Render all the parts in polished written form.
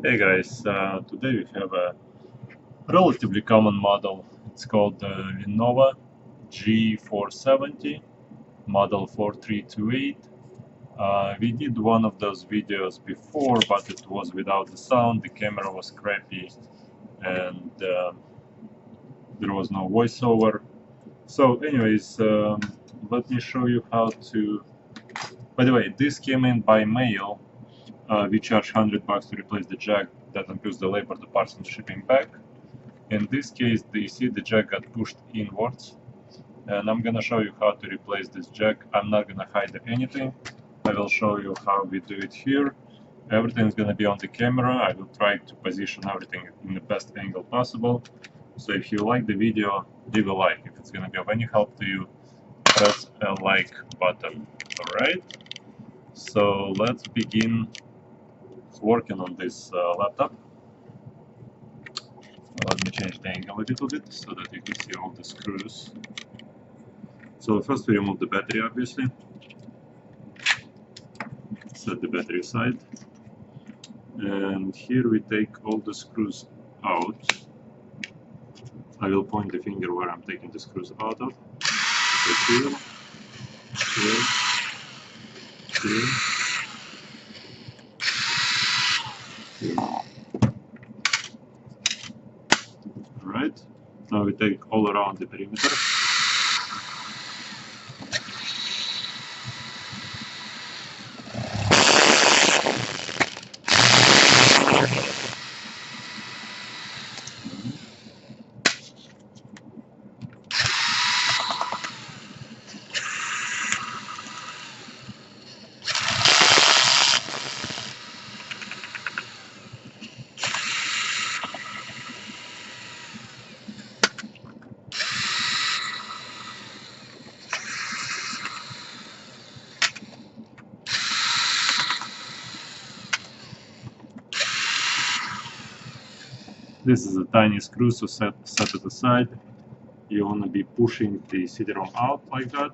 Hey guys, today we have a relatively common model. It's called the Lenovo g470 model 4328. We did one of those videos before, but it was without the sound, the camera was crappy, and there was no voiceover. So anyways, let me show you how to... By the way, this came in by mail. We charge $100 to replace the jack. That includes the labor, the parts, and the shipping back. In this case, you see the jack got pushed inwards, and I'm gonna show you how to replace this jack. I'm not gonna hide anything. I will show you how we do it here. Everything is gonna be on the camera. I will try to position everything in the best angle possible. So if you like the video, leave a like. If it's gonna be of any help to you, press a like button. Alright? So let's begin working on this laptop. Let me change the angle a little bit so that you can see all the screws. So first we remove the battery, obviously. Set the battery aside. And here we take all the screws out. I will point the finger where I'm taking the screws out of. So here, here. Alright, now we take all around the perimeter. This is a tiny screw, so set it aside. You want to be pushing the CD-ROM out like that.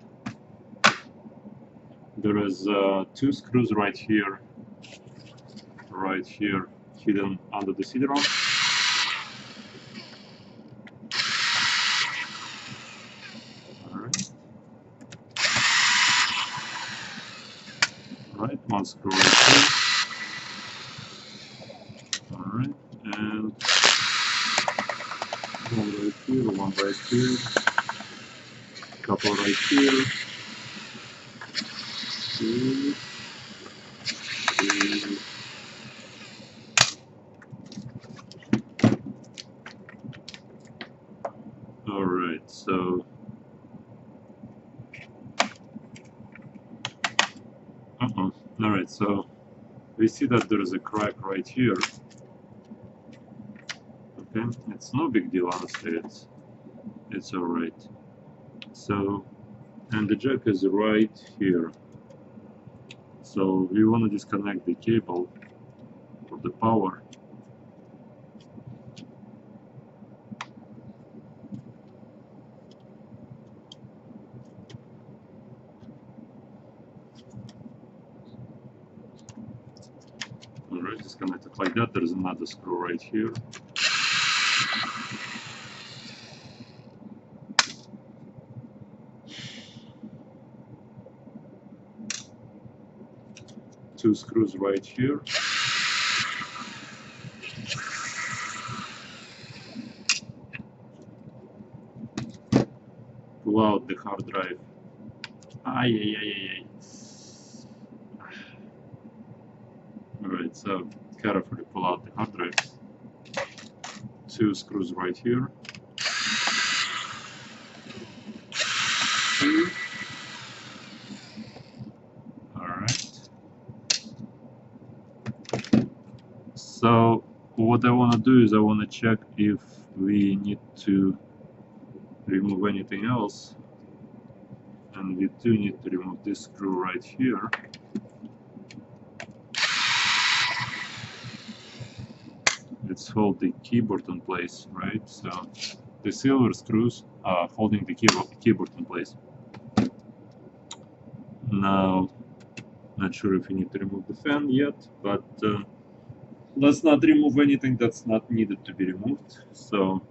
There is two screws right here, hidden under the CD-ROM. Alright, one screw right here. Alright, and one right here, couple right here, two, three. Alright, so alright, so we see that there is a crack right here. Okay, it's no big deal, honestly, it's alright. So, and the jack is right here. So we want to disconnect the cable for the power. Alright, disconnect it like that. There's another screw right here. Two screws right here. Pull out the hard drive. Alright, so carefully pull out the hard drive. Two screws right here. Alright. So what I want to do is I want to check if we need to remove anything else. And we do need to remove this screw right here. It's hold the keyboard in place, right? So the silver screws are holding the keyboard in place. Now, not sure if we need to remove the fan yet, but let's not remove anything that's not needed to be removed. So,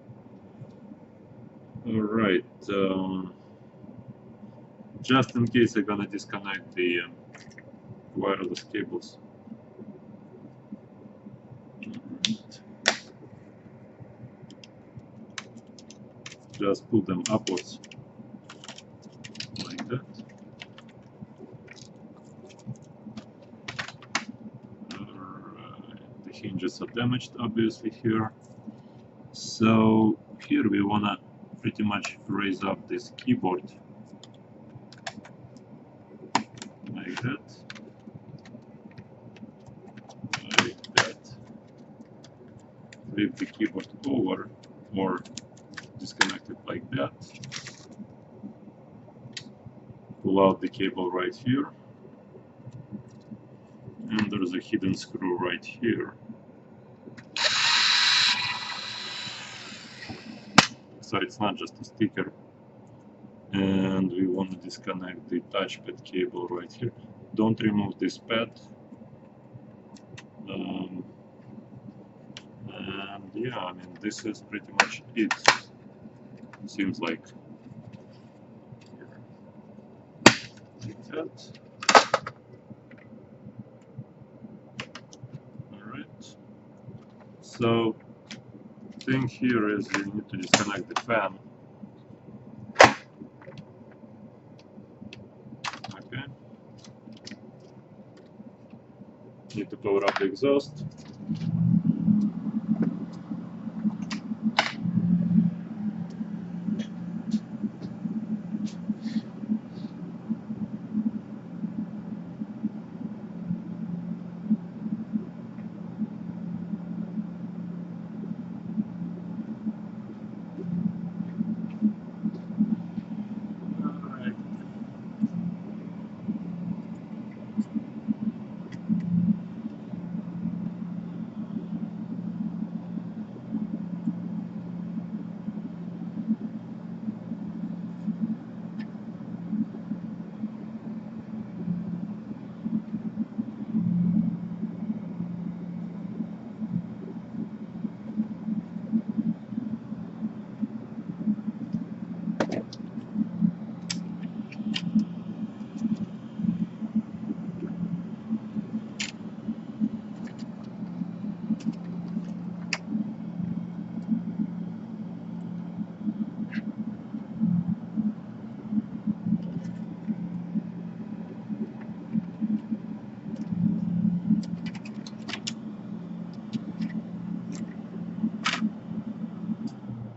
all right. Just in case, I'm gonna disconnect the wireless cables. Just pull them upwards like that. Alright, the hinges are damaged obviously here. So here we wanna pretty much raise up this keyboard like that. Like that. Flip the keyboard over or disconnect it like that. Pull out the cable right here. And there's a hidden screw right here. So it's not just a sticker. And we want to disconnect the touchpad cable right here. Don't remove this pad. And yeah, I mean, this is pretty much it. Seems like that. Alright. So, thing here is you need to disconnect the fan. Okay. Need to power up the exhaust.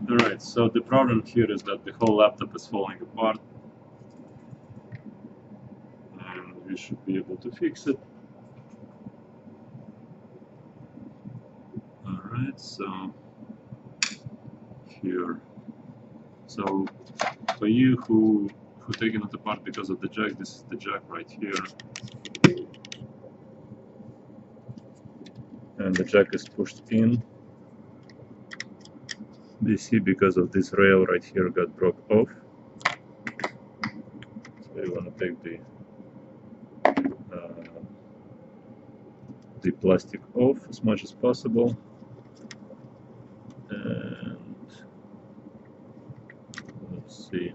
Alright, so the problem here is that the whole laptop is falling apart. And we should be able to fix it. Alright, so here. So for you who taken it apart because of the jack, this is the jack right here. And the jack is pushed in. You see, because of this rail right here got broke off. So you want to take the plastic off as much as possible. And let's see.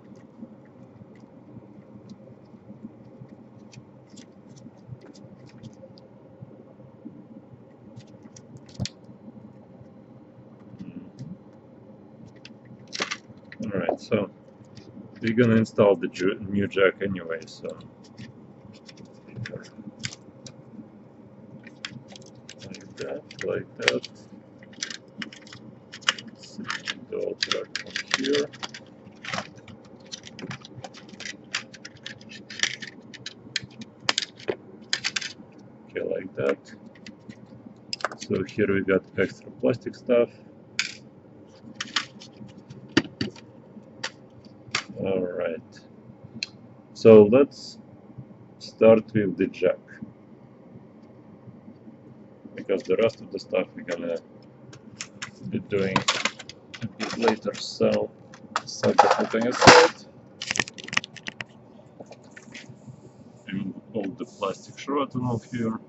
Alright, so we're gonna install the new jack anyway, so like that. Let's see, the old jack from here. Okay, like that. So here we got extra plastic stuff. Alright. So let's start with the jack, because the rest of the stuff we're gonna be doing a bit later. So set everything aside. Remove all the plastic shrapnel here.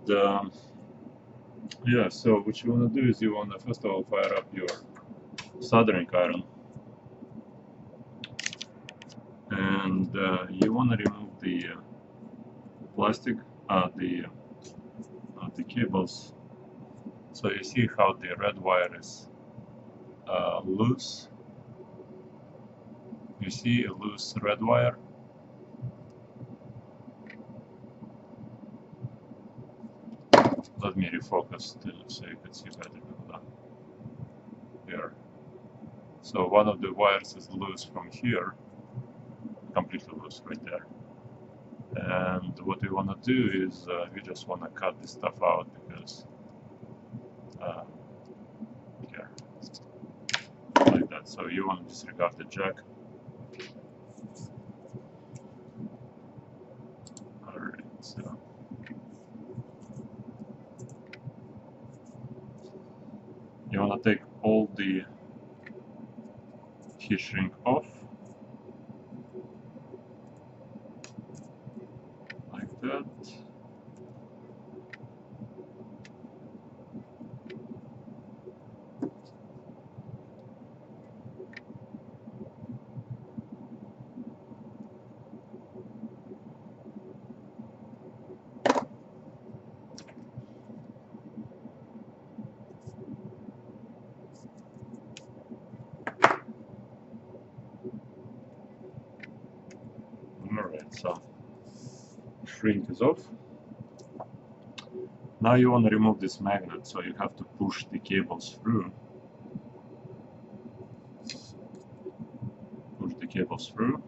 yeah, so what you want to do is you want to first of all fire up your soldering iron, and you want to remove the plastic, the cables. So you see how the red wire is loose. You see a loose red wire. Let me refocus so you can see better. Here. So one of the wires is loose from here, completely loose right there. And what we want to do is we just want to cut this stuff out because here, like that. So you want to disregard the jack. Alright, so you want to take all the heat shrink off, like that. Alright, so shrink is off. Now you want to remove this magnet, so you have to push the cables through. Push the cables through.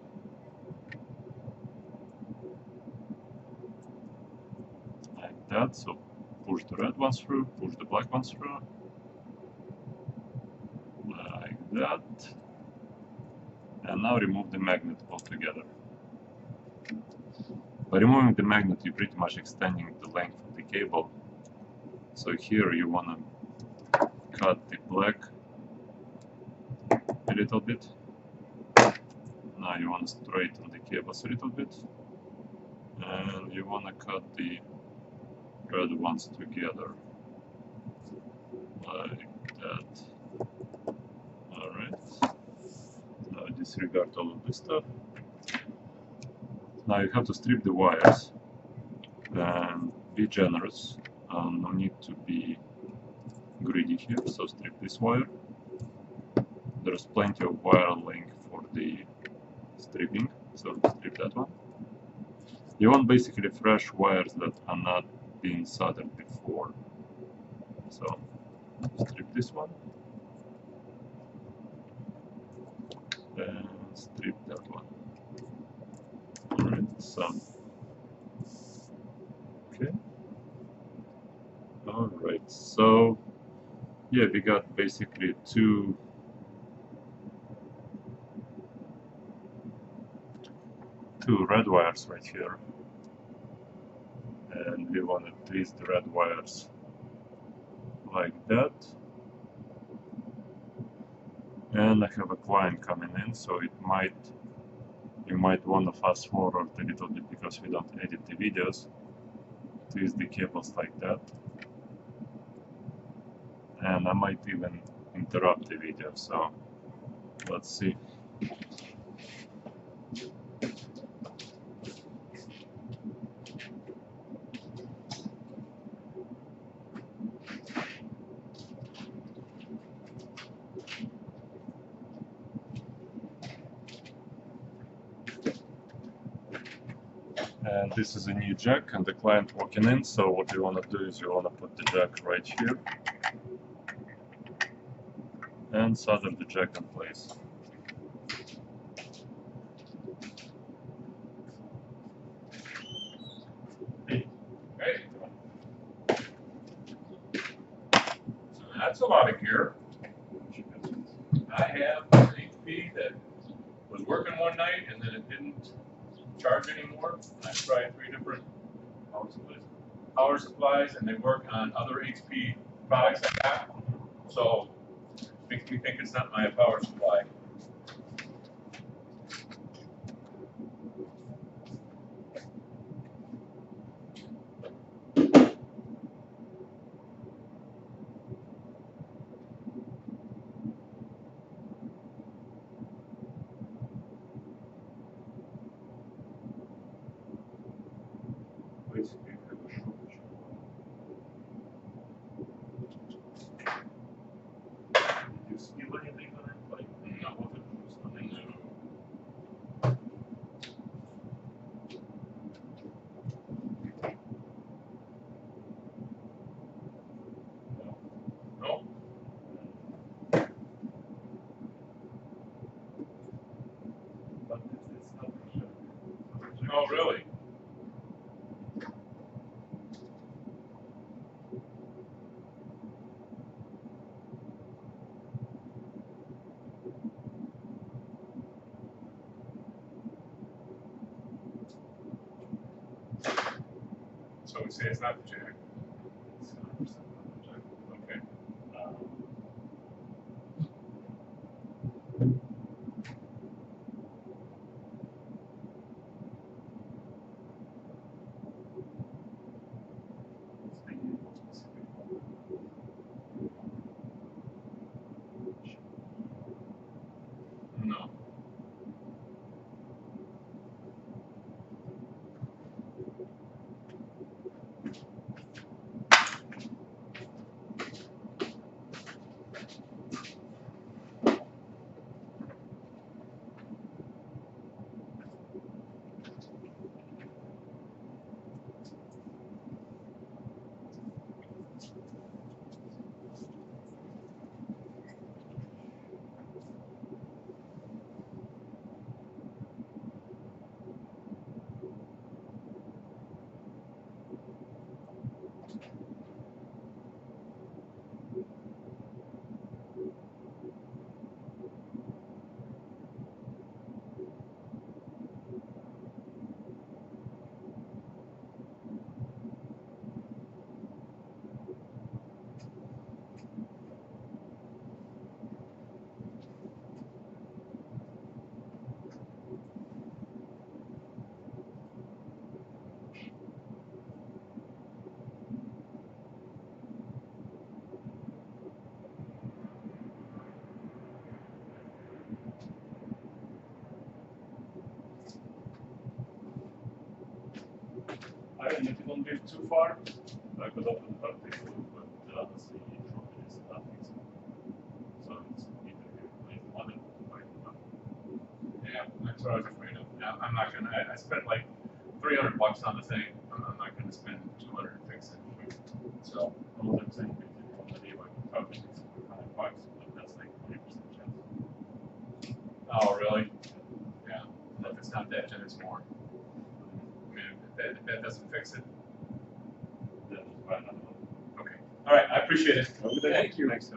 Like that, so push the red ones through, push the black ones through. Like that. And now remove the magnet altogether. By removing the magnet, you're pretty much extending the length of the cable. So here you want to cut the black a little bit. Now you want to straighten the cables a little bit. And you want to cut the red ones together. Like that. Alright. Now disregard all of this stuff. Now you have to strip the wires and be generous. No need to be greedy here, so strip this wire. There's plenty of wire length for the stripping, so strip that one. You want basically fresh wires that are not being soldered before. So strip this one and strip that one. Alright, so okay. Alright, so yeah, we got basically two red wires right here, and we want to twist the red wires like that. And I have a client coming in, so you might want to fast forward a little bit because we don't edit the videos. Twist the cables like that, and I might even interrupt the video, so let's see. And this is a new jack and the client walking in, so what you want to do is you want to put the jack right here and solder the jack in place. Hey. So that's a lot of gear. I have an HP that was working one night and then it didn't charge anymore. I tried 3 different power supplies and they work on other HP products I got. So makes me think it's not my power supply. Oh, really? So we say it's not the jack. It's 100% not the jack. Okay. It's the more specific one. No. I mean, if you don't live too far, I could open the take a look, but honestly, shortage is nothing. So it's either you play the model or you not. Yeah, that's what I was afraid of. Now, I'm not gonna. I spent like $300 on the thing. I'm not gonna spend 200 to fix it. So, All I'm saying is if you want to leave, I could probably fix it for $100, but that's like 40% chance. oh really? Yeah. But if it's not that, then it's more. I mean, if that doesn't fix it. Then just buy another one. Okay. All right. I appreciate it. Thank you. Thanks.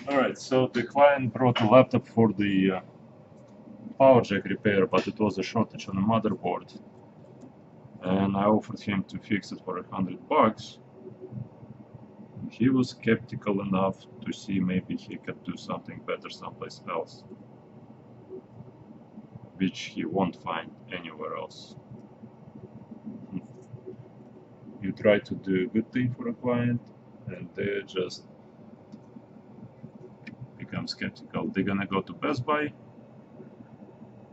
Alright, so the client brought a laptop for the power jack repair, but it was a shortage on the motherboard. And I offered him to fix it for $100. He was skeptical enough to see maybe he could do something better someplace else, which he won't find anywhere else. You try to do a good thing for a client, and they just become skeptical. They're gonna go to Best Buy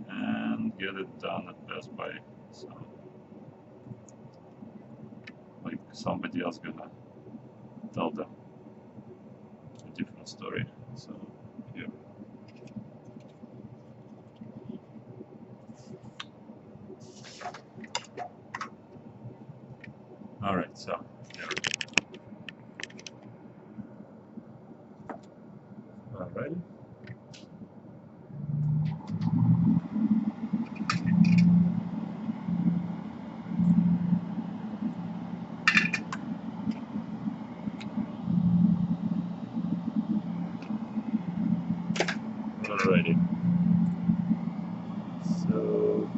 and get it done at Best Buy. So, like somebody else gonna tell them a different story. So, here. Alright, so there. Alright. Alrighty. So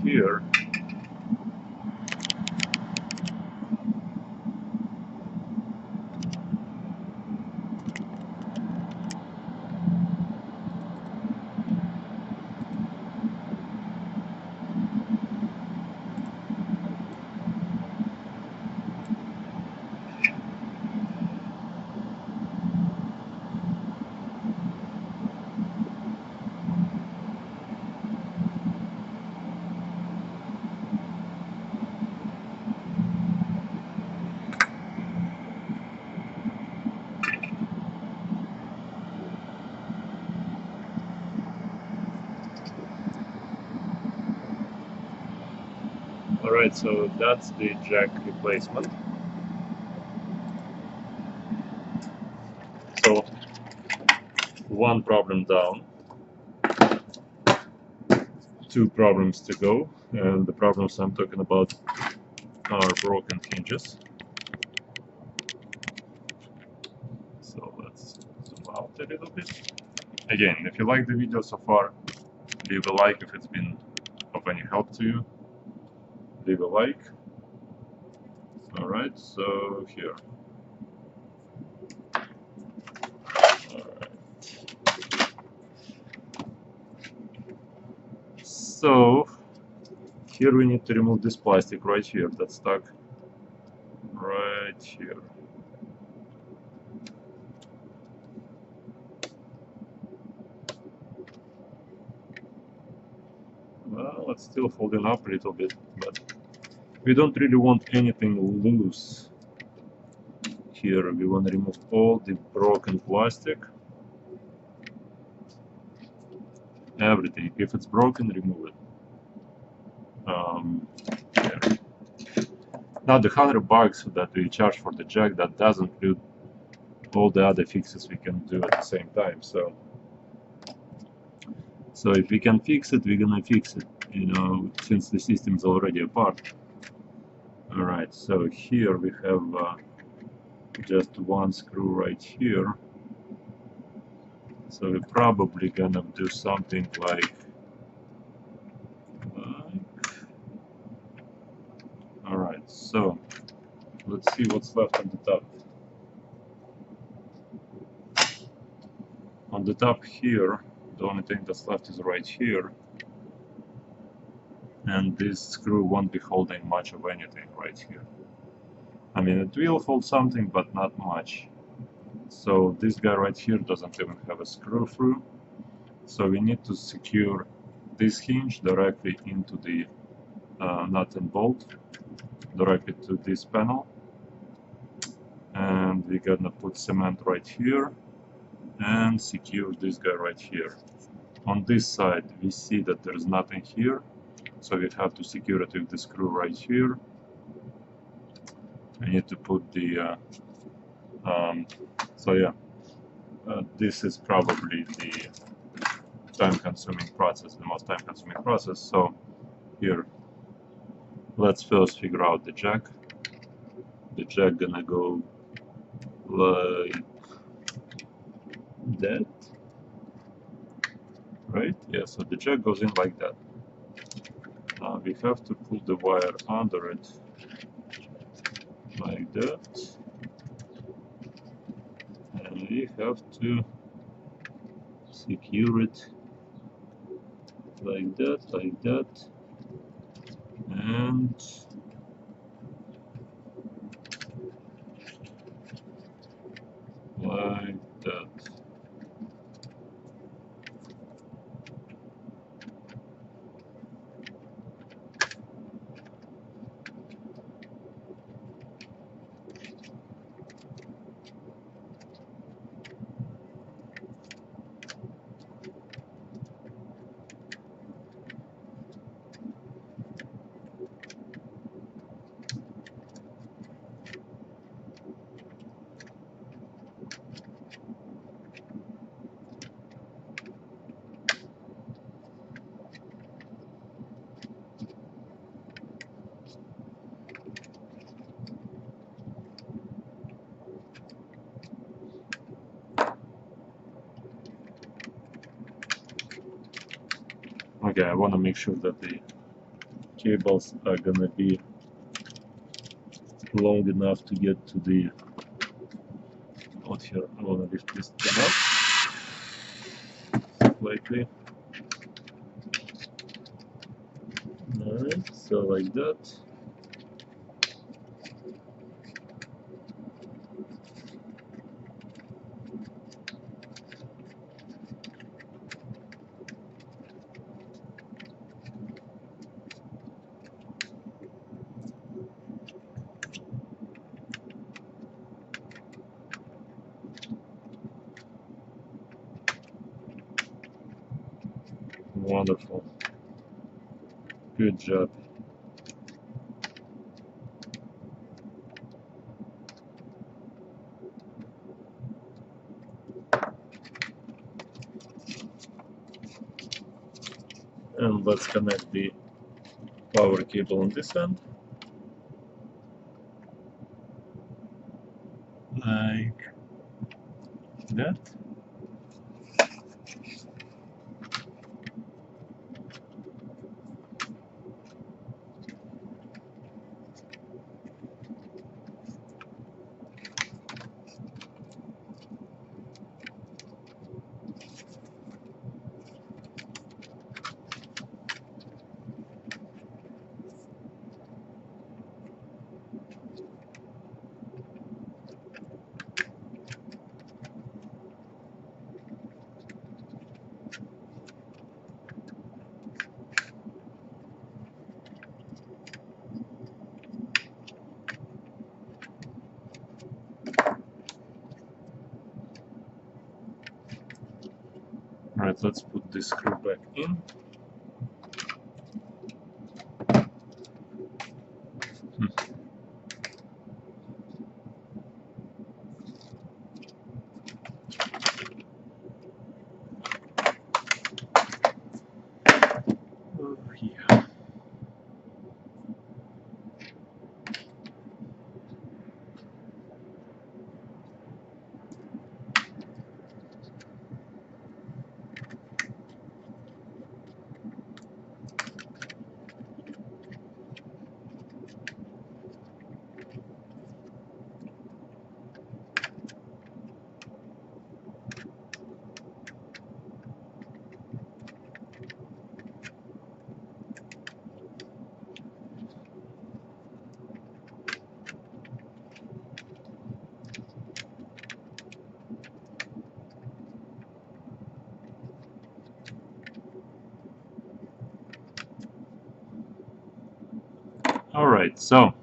here. Alright, so that's the jack replacement. So, one problem down, 2 problems to go, and the problems I'm talking about are broken hinges. So let's zoom out a little bit. Again, if you like the video so far, leave a like if it's been of any help to you. Leave a like. Alright, so here. Alright. So here we need to remove this plastic right here that's stuck right here. Well, it's still holding up a little bit, but we don't really want anything loose here. We want to remove all the broken plastic. Everything. If it's broken, remove it. Here. Now the $100 that we charge for the jack, that doesn't include all the other fixes we can do at the same time. So if we can fix it, we're gonna fix it, you know, since the system is already apart. Alright, so here we have just one screw right here. So we're probably gonna do something like alright, so let's see what's left on the top. On the top here, the only thing that's left is right here. And this screw won't be holding much of anything right here. I mean, it will hold something, but not much. So this guy right here doesn't even have a screw through. So we need to secure this hinge directly into the nut and bolt, directly to this panel. And we're gonna put cement right here and secure this guy right here. On this side, we see that there's nothing here. So we have to secure it with the screw right here. I need to put the this is probably the time-consuming process, the most time-consuming process. So here, let's first figure out the jack. The jack gonna go like that, right? Yeah, so the jack goes in like that. Now we have to pull the wire under it like that. And we have to secure it like that, and like that. Okay, I want to make sure that the cables are gonna be long enough to get to the out here. I wanna lift this thing up slightly. Alright, so like that. Wonderful. Good job. And let's connect the power cable on this end. Like that. Alright, let's put this screw back in. Yeah. Alright, so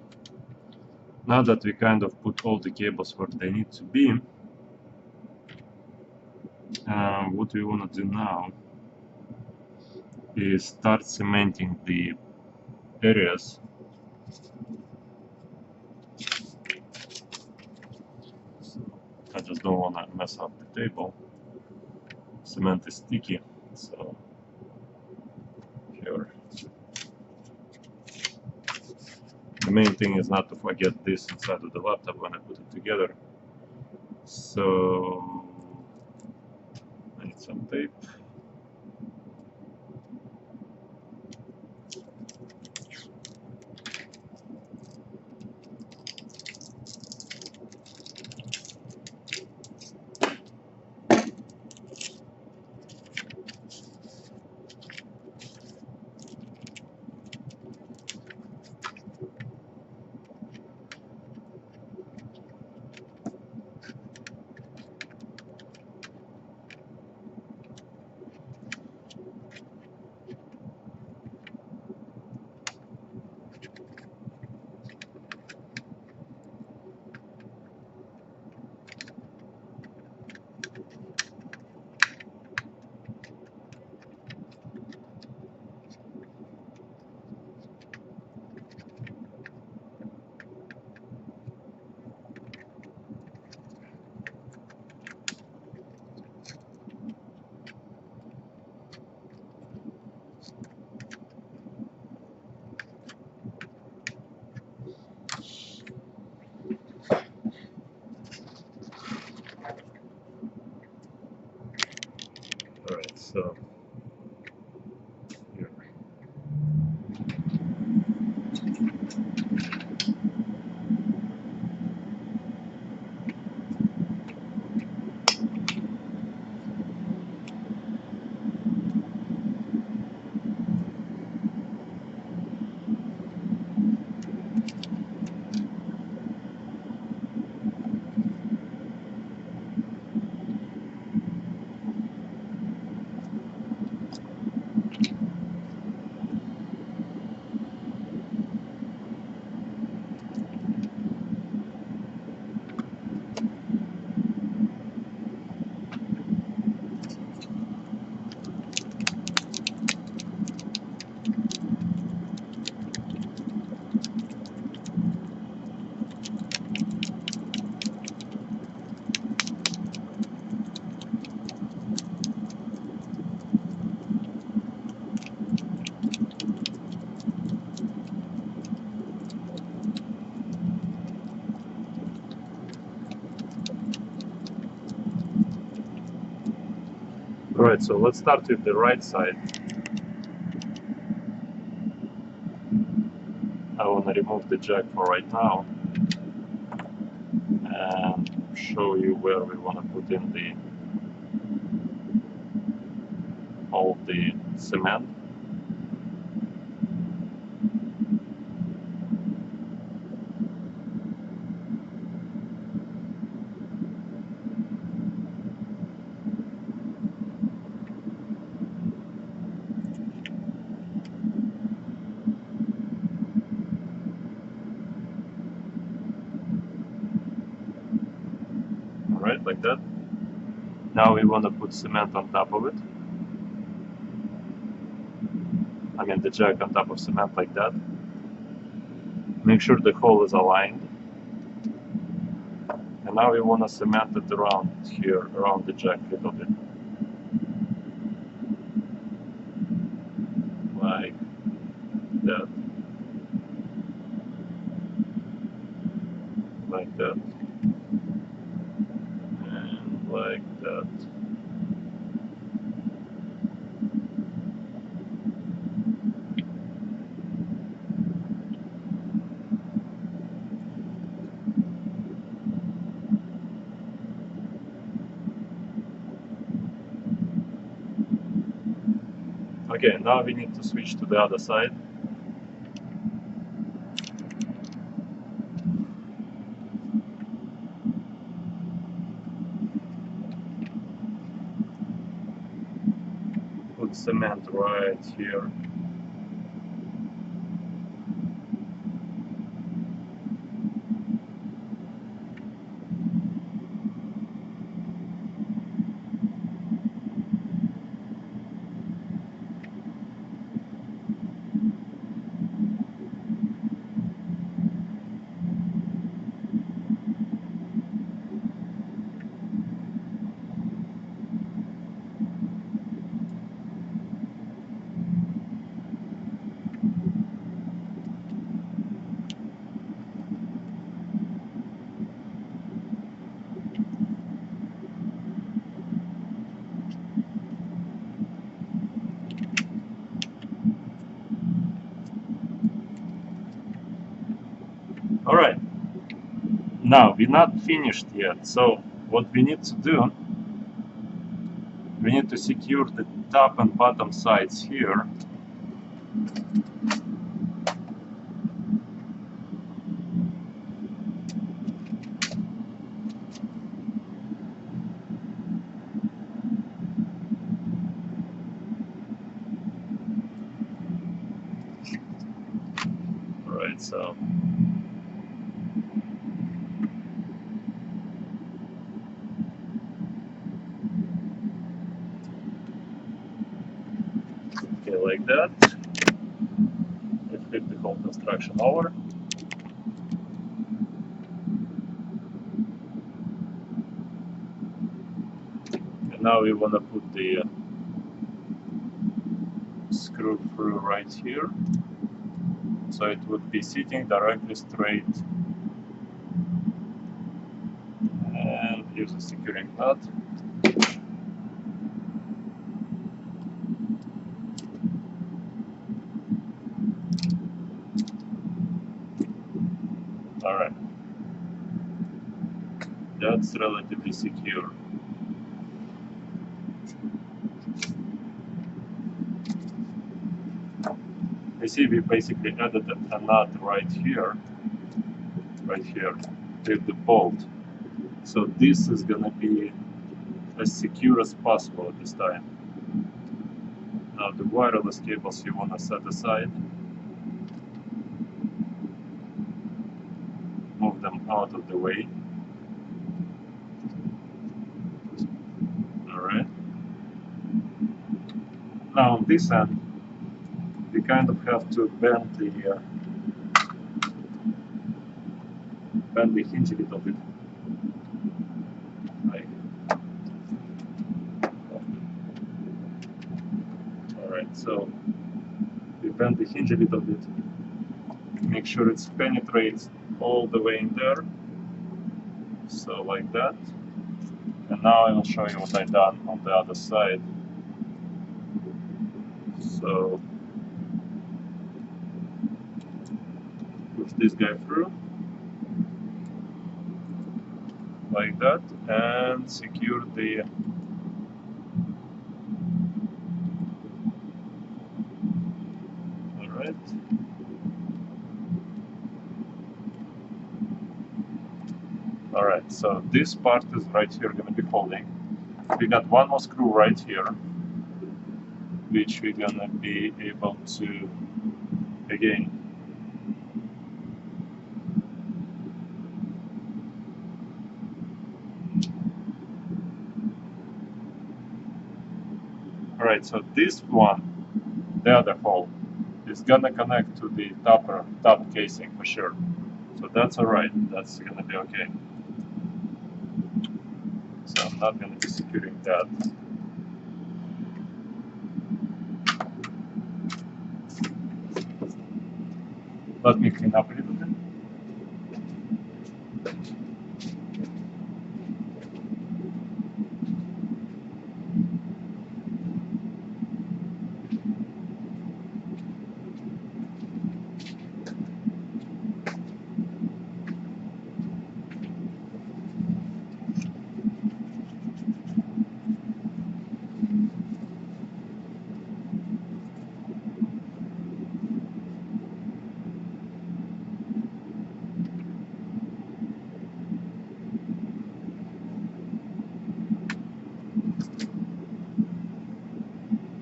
now that we kind of put all the cables where they need to be, what we want to do now is start cementing the areas. So I just don't want to mess up the table. Cement is sticky, so here. The main thing is not to forget this inside of the laptop when I put it together. So I need some tape. Alright, so here. Alright, so let's start with the right side. I want to remove the jack for right now and show you where we want to put in all the cement. Alright, like that. Now we want to put cement on top of it. I mean the jack on top of cement like that. Make sure the hole is aligned. And now we want to cement it around here, around the jack a little bit. Like that. Like that. And like that. Okay, now we need to switch to the other side. Put cement right here. Alright, now we're not finished yet, so what we need to do, we need to secure the top and bottom sides here. Alright, so okay, like that. Let's flip the whole construction over. And now we want to put the screw through right here, so it would be sitting directly straight, and use a securing nut. Alright, that's relatively secure. You see, we basically added a nut right here with the bolt. So this is gonna be as secure as possible at this time. Now the wireless cables you wanna set aside. Move them out of the way. Alright. Now on this end, we kind of have to bend the hinge a little bit. Like, alright, so we bend the hinge a little bit. Make sure it penetrates all the way in there. So like that. And now I will show you what I've done on the other side. So push this guy through like that and secure the alright. Alright, so this part is right here gonna be holding. We got one more screw right here, which we're gonna be able to again alright, so this one, the other hole, is gonna connect to the top casing for sure. So that's alright, that's gonna be okay. So I'm not gonna be securing that. Let me clean up a little bit.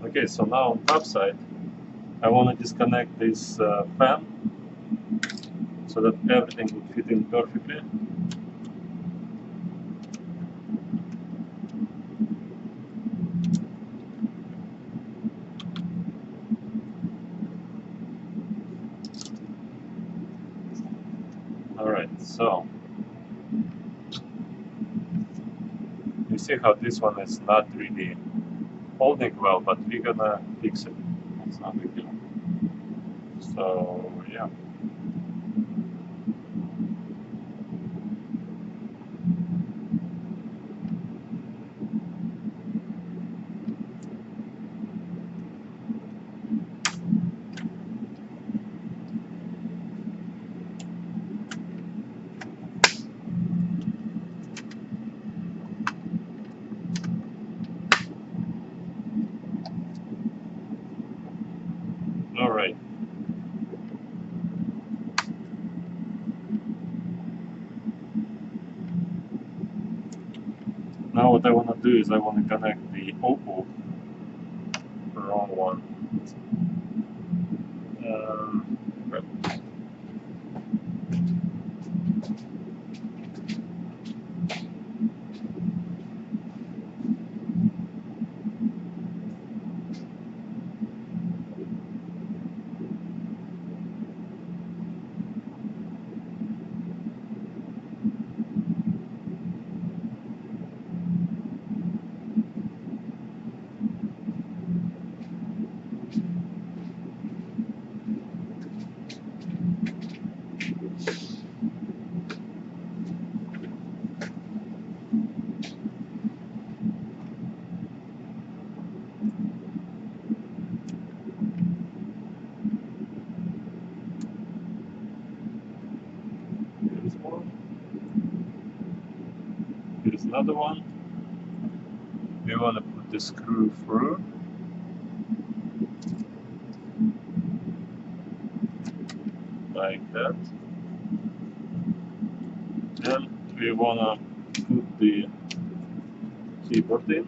Okay, so now on top side, I want to disconnect this fan so that everything would fit in perfectly. Alright, so you see how this one is not really holding well, but we're gonna fix it. It's not a big deal. So yeah. Alright. Now what I want to do is I want to connect the opal, wrong one. Right. Here's one. Here's another one. We want to put the screw through. Like that. And we want to put the keyboard in.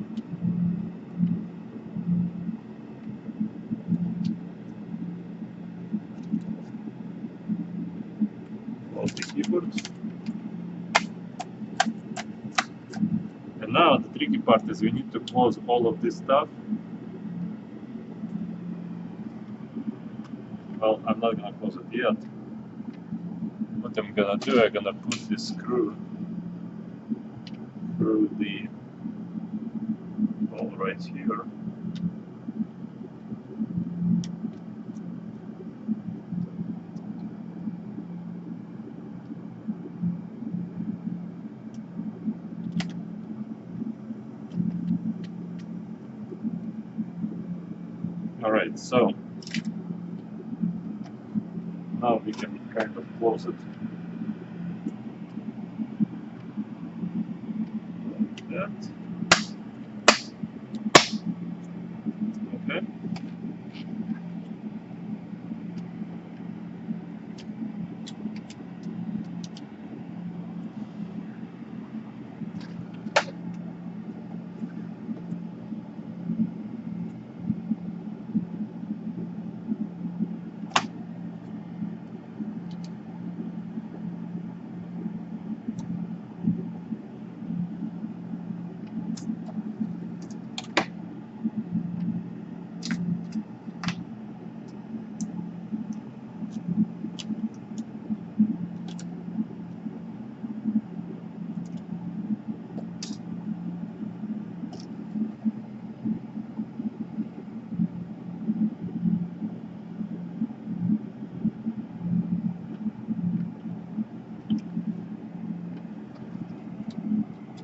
Close the keyboard. And now the tricky part is we need to close all of this stuff. Well, I'm not gonna close it yet. What I'm gonna do, I'm gonna put this screw through the hole right here. Alright, Alright, so now we can kind of close it like that. Okay.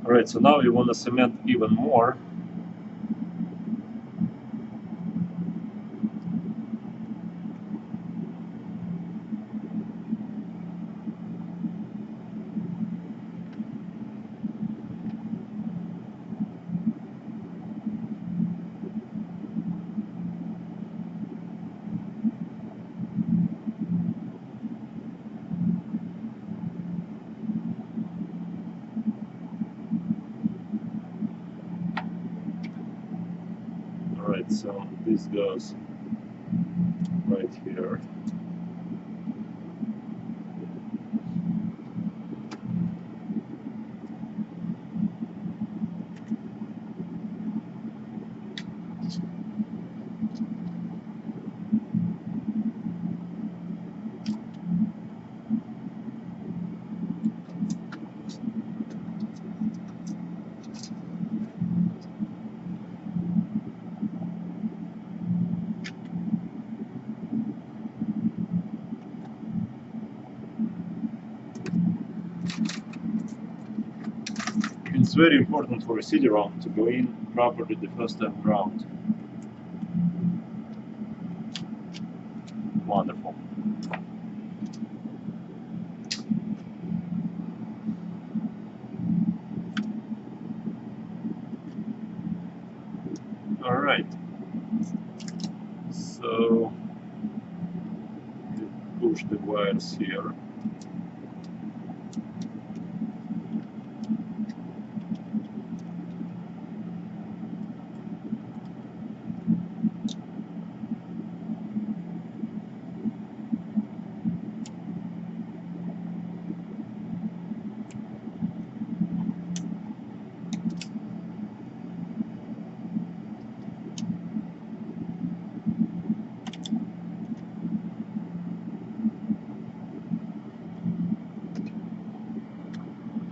Alright, so now we want to cement even more. Alright, so this goes right here. It's very important for a CD-ROM to go in properly the first time around. Wonderful. Alright. So we push the wires here.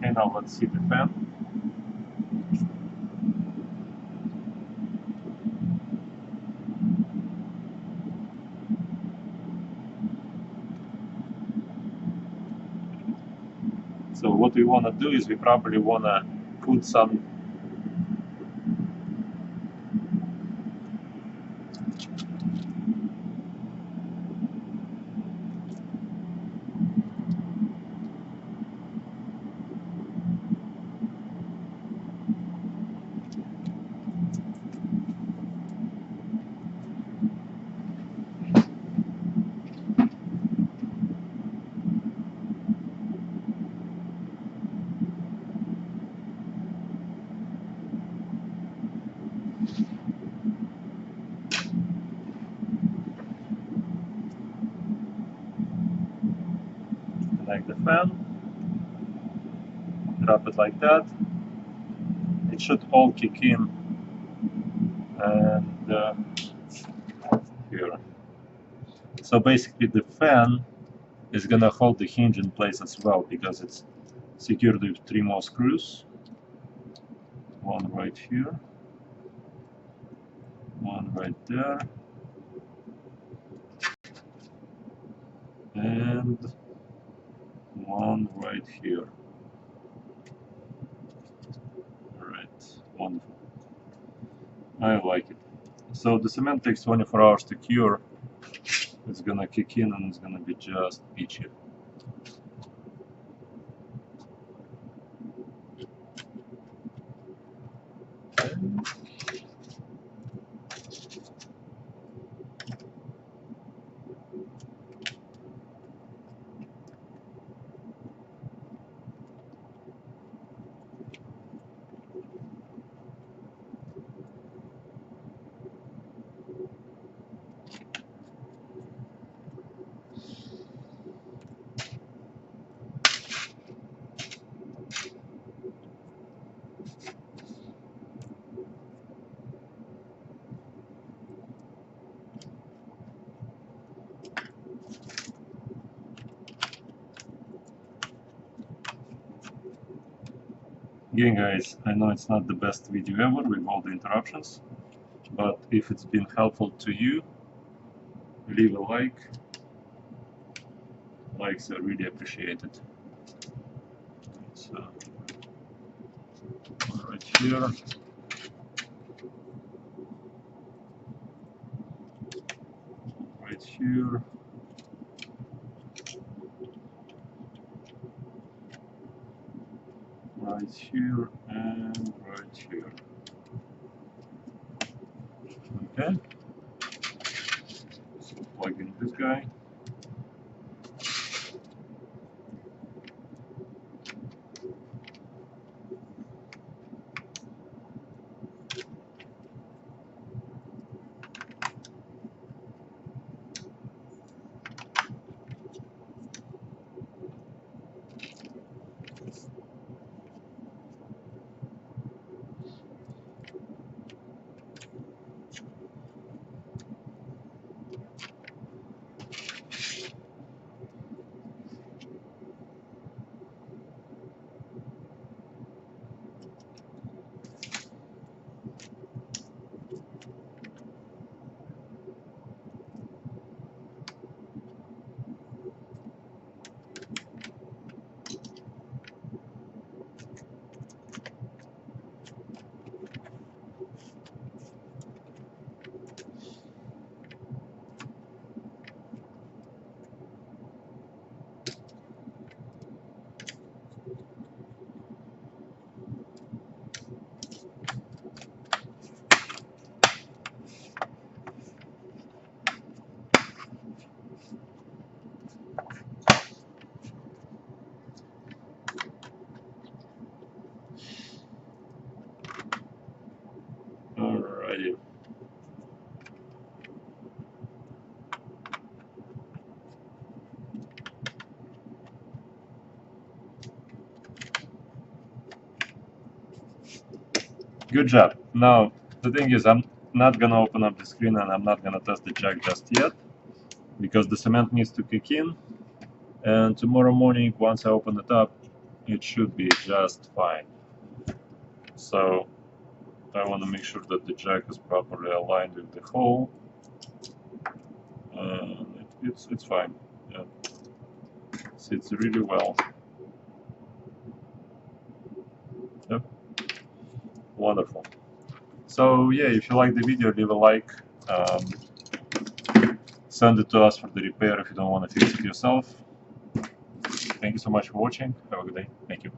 Okay, now let's see the fan. So what we want to do is we probably want to put some connect the fan, drop it like that. It should all kick in and here. So basically the fan is gonna hold the hinge in place as well because it's secured with 3 more screws. One right here, one right there, and one right here. Alright, wonderful. I like it. So the cement takes 24 hours to cure. It's gonna kick in and it's gonna be just peachy. Again guys, I know it's not the best video ever with all the interruptions, but if it's been helpful to you, leave a like. Likes are really appreciated. So, right here. Right here. Right here and right here. Okay. So plug in this guy. Alrighty. Good job. Now, the thing is, I'm not gonna open up the screen and I'm not gonna test the jack just yet because the cement needs to kick in. And tomorrow morning, once I open it up, it should be just fine. So I want to make sure that the jack is properly aligned with the hole. It's fine. Yeah. Sits really well. Yep. Wonderful. So yeah, if you like the video, leave a like. Send it to us for the repair if you don't want to fix it yourself. Thank you so much for watching. Have a good day. Thank you.